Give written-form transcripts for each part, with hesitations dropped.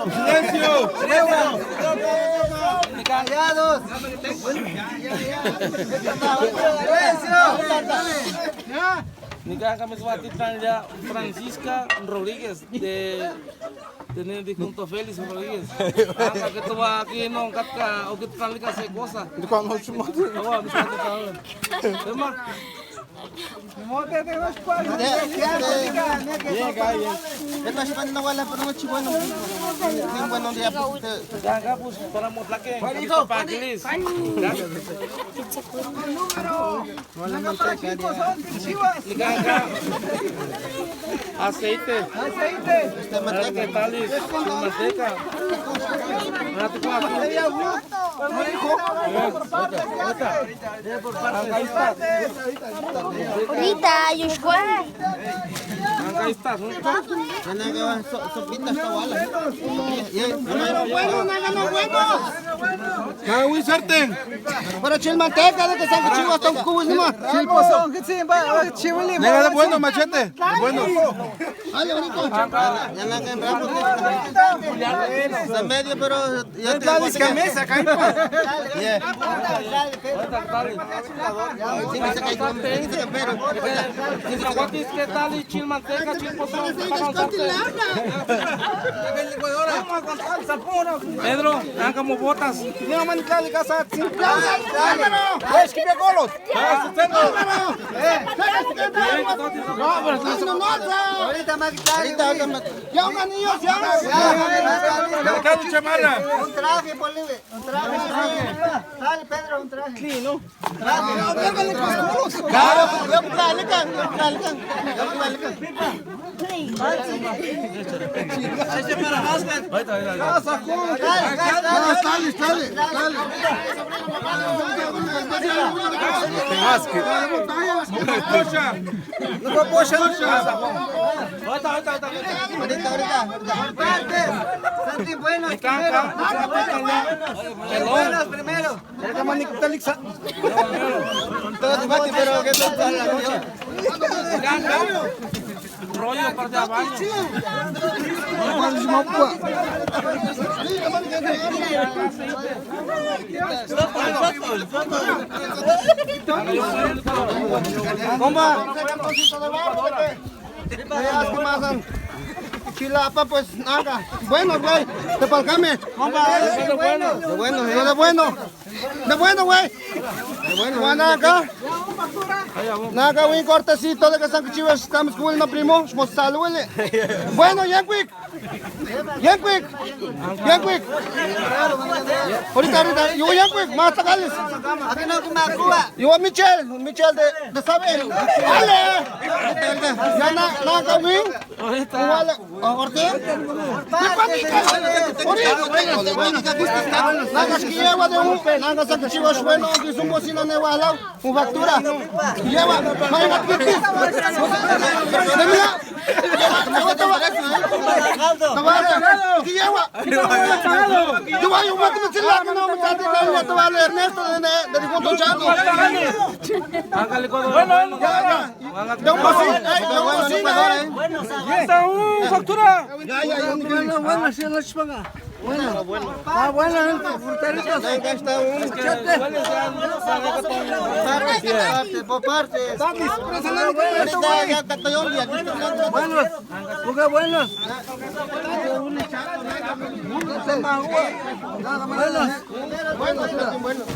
¡Silencio! ¡Callados! Nikah kami suatu tanya Francisca Rodriguez de junto a Félix Rodriguez. Angka ketua kinong katka o kita lika sa kosa. Hindi ko ano siya mo. Awa, bisa kita tahu. Tema. Ito siya pa nawala pa naman siya bueno. Yung bueno dia. Jangan kapus para mo laki. Kita pagilis. Wala man siya dia. Nikah aceite. Basta Manteca talis. Manteca. Nanti ko ako. Ahorita, Yushua. Angka istas. Nagawa sopitas tawala. Kawin sartén. Para chil manteca de que San Chivo hasta un cubo nomás. Chil pozón. Nega de bueno, machete. De bueno. Dale, bonito. Ya la que entramos. Está medio, pero ya te la Camisa, caipa. Sí, me saca ahí, pero. Kita watis que tali chil manteca chil pozón. Pedro, angka mo botas. Não, mas não liga essa assim. Deixa que pegou los. Ahorita más ya un anillo, Mercado chamarra. un traje, Bolívar. Un traje. Dale, Pedro, un traje. ¿no? Claro, dale. Santi, bueno, primero. Todo mati, pero que no para la noche. Rollo para baño. Chilapa, pues nada. Bueno, güey, te palcame. De bueno, güey. Nada acá. Nada, güey, cortecito de que San Chivas estamos con el primo. Bueno, Yanquick. Ahorita. Yo Yanquick, más tagales. Yo Michel de saber. Dale. Ya nada, güey. Un factura. Lleva,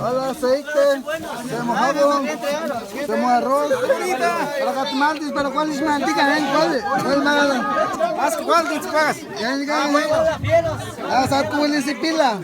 al aceite, tenemos jabón, tenemos arroz, para catumantes, pero ¿cuál es mantica? ¿Cuál te pagas? Ah, satu wili si pila,